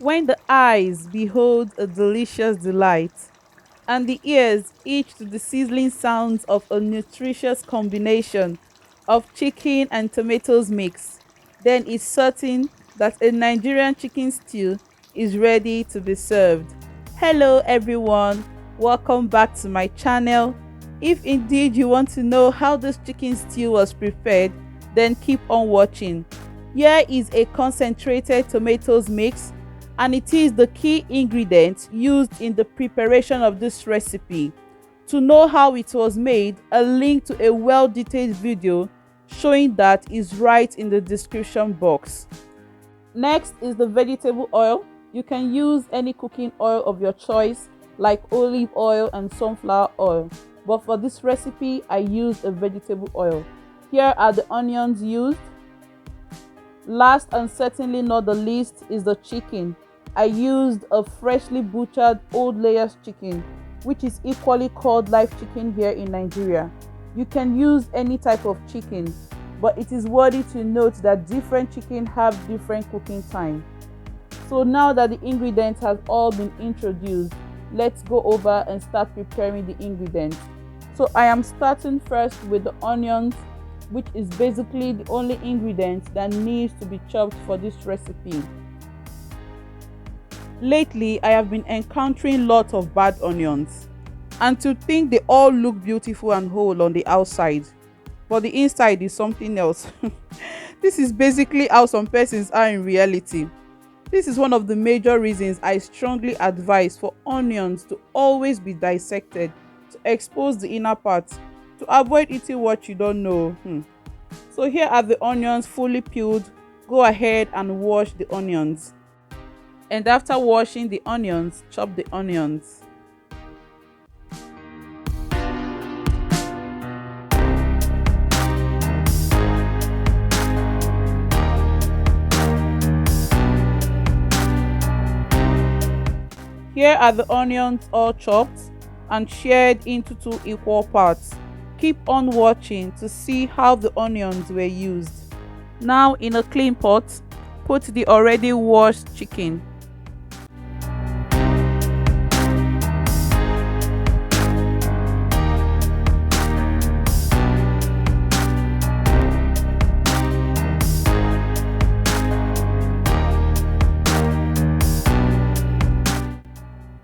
When the eyes behold a delicious delight, and the ears itch to the sizzling sounds of a nutritious combination of chicken and tomatoes mix, then it's certain that a Nigerian chicken stew is ready to be served. Hello everyone, welcome back to my channel. If indeed you want to know how this chicken stew was prepared, then keep on watching. Here is a concentrated tomatoes mix, and it is the key ingredient used in the preparation of this recipe. To know how it was made, a link to a well-detailed video showing that is right in the description box. Next is the vegetable oil. You can use any cooking oil of your choice like olive oil and sunflower oil, but for this recipe I used a vegetable oil. Here are the onions used. Last and certainly not the least is the chicken. I used a freshly butchered old layers chicken, which is equally called live chicken here in Nigeria. You can use any type of chicken, but it is worthy to note that different chicken have different cooking time. So now that the ingredients have all been introduced, let's go over and start preparing the ingredients. So I am starting first with the onions, which is basically the only ingredient that needs to be chopped for this recipe. Lately, I have been encountering lots of bad onions, and to think they all look beautiful and whole on the outside, but the inside is something else. This is basically how some persons are in reality. This is one of the major reasons I strongly advise for onions to always be dissected to expose the inner parts, to avoid eating what you don't know. So here are the onions fully peeled. Go ahead and wash the onions. And after washing the onions, chop the onions. Here are the onions all chopped and shared into 2 equal parts. Keep on watching to see how the onions were used. Now in a clean pot, put the already washed chicken.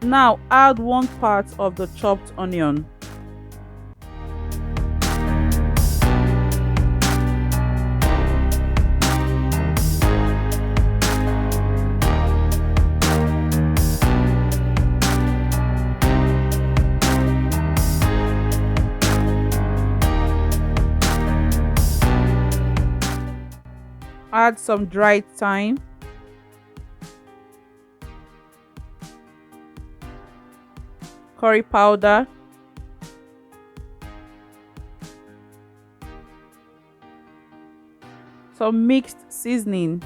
Now add 1 part of the chopped onion. Add some dried thyme. Curry powder. Some mixed seasoning.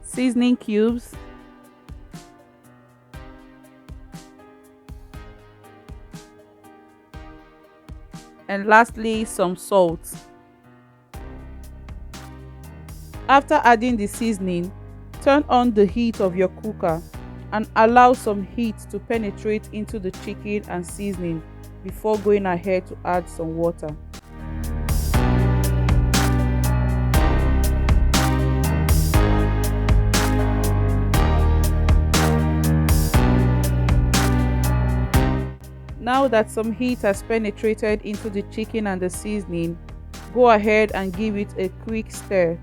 Seasoning cubes. And lastly, some salt. After adding the seasoning, turn on the heat of your cooker and allow some heat to penetrate into the chicken and seasoning before going ahead to add some water. Now that some heat has penetrated into the chicken and the seasoning, go ahead and give it a quick stir.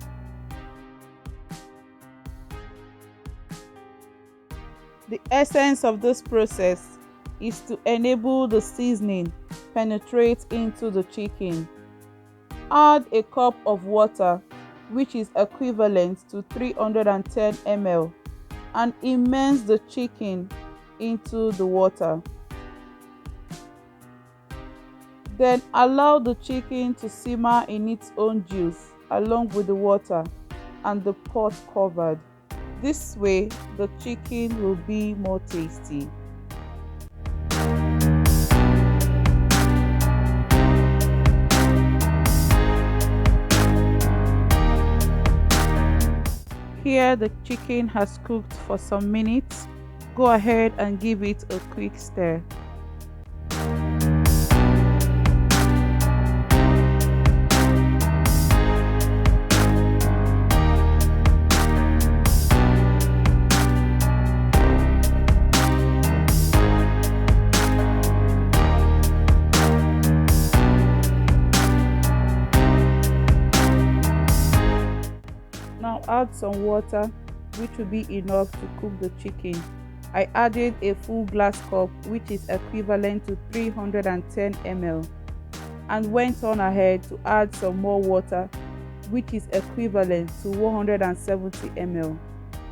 The essence of this process is to enable the seasoning penetrate into the chicken. Add a cup of water, which is equivalent to 310 ml, and immerse the chicken into the water. Then allow the chicken to simmer in its own juice along with the water and the pot covered. This way, the chicken will be more tasty. Here the chicken has cooked for some minutes. Go ahead and give it a quick stir. Now add some water, which will be enough to cook the chicken. I added a full glass cup, which is equivalent to 310 ml, and went on ahead to add some more water, which is equivalent to 170 ml,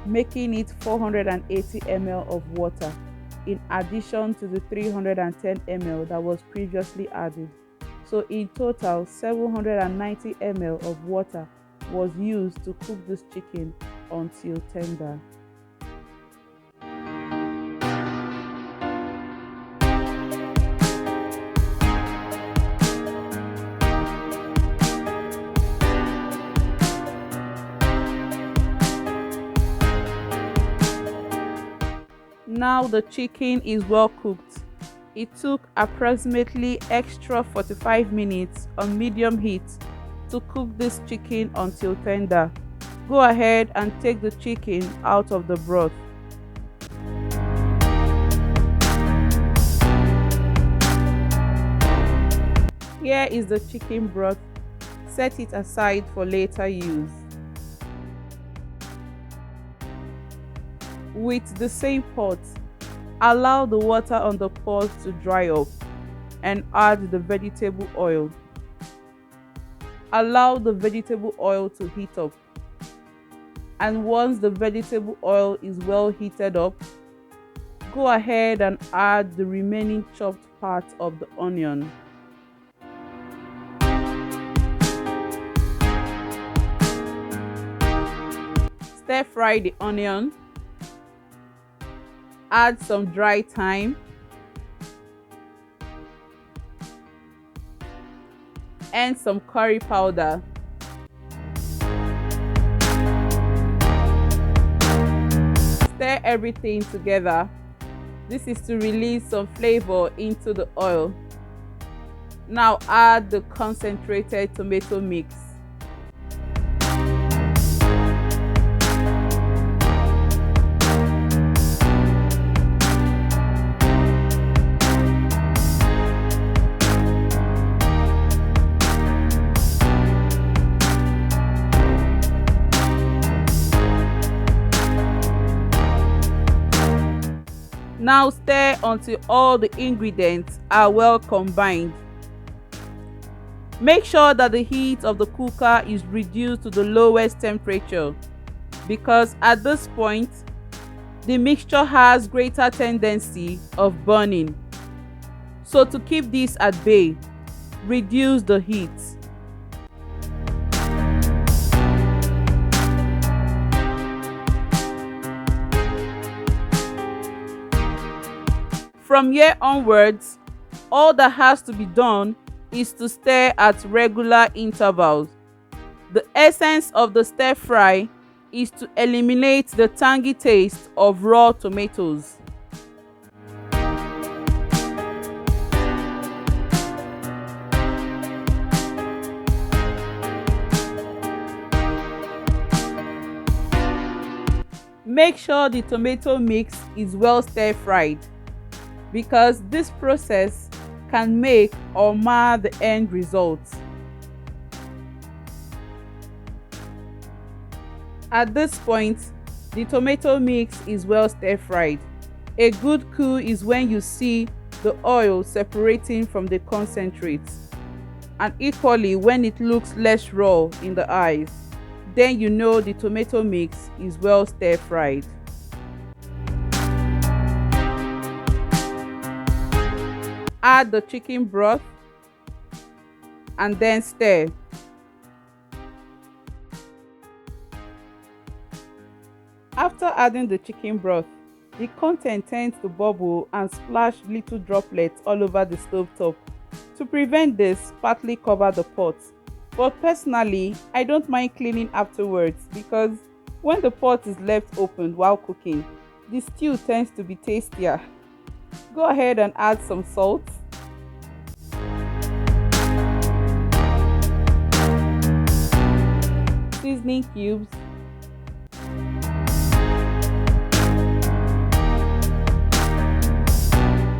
making it 480 ml of water in addition to the 310 ml that was previously added. So in total, 790 ml of water was used to cook this chicken until tender. Now the chicken is well cooked. It took approximately extra 45 minutes on medium heat to cook this chicken until tender. Go ahead and take the chicken out of the broth. Here is the chicken broth. Set it aside for later use. With the same pot, allow the water on the pot to dry up and add the vegetable oil. Allow the vegetable oil to heat up, and once the vegetable oil is well heated up, go ahead and add the remaining chopped part of the onion. Stir fry the onion. Add some dry thyme and some curry powder. Stir everything together. This is to release some flavor into the oil. Now add the concentrated tomato mix. Now stir until all the ingredients are well combined. Make sure that the heat of the cooker is reduced to the lowest temperature, because at this point, the mixture has greater tendency of burning. So to keep this at bay, reduce the heat. From here onwards, all that has to be done is to stir at regular intervals. The essence of the stir fry is to eliminate the tangy taste of raw tomatoes. Make sure the tomato mix is well stir fried, because this process can make or mar the end result. At this point, the tomato mix is well stir fried. A good cool is when you see the oil separating from the concentrate, and equally when it looks less raw in the eyes. Then you know the tomato mix is well stir fried. Add the chicken broth and then stir. After adding the chicken broth, the content tends to bubble and splash little droplets all over the stove top. To prevent this, partly cover the pot. But personally, I don't mind cleaning afterwards, because When the pot is left open while cooking, the stew tends to be tastier. Go ahead and add some salt, seasoning cubes,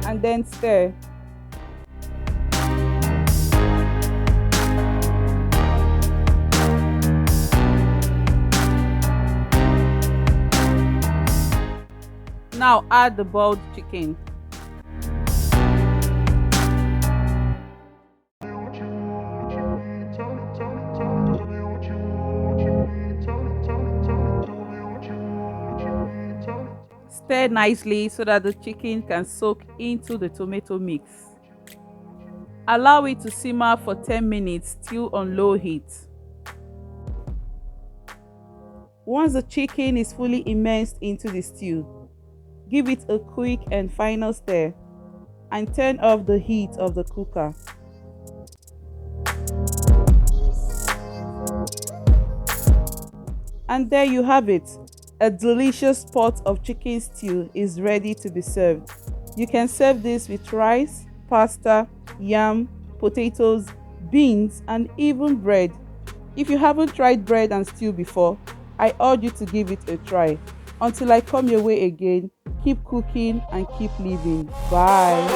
and then stir. Now add the boiled chicken. Stir nicely so that the chicken can soak into the tomato mix. Allow it to simmer for 10 minutes still on low heat. Once the chicken is fully immersed into the stew, give it a quick and final stir and turn off the heat of the cooker. And there you have it. A delicious pot of chicken stew is ready to be served. You can serve this with rice, pasta, yam, potatoes, beans, and even bread. If you haven't tried bread and stew before, I urge you to give it a try. Until I come your way again, keep cooking and keep living. Bye.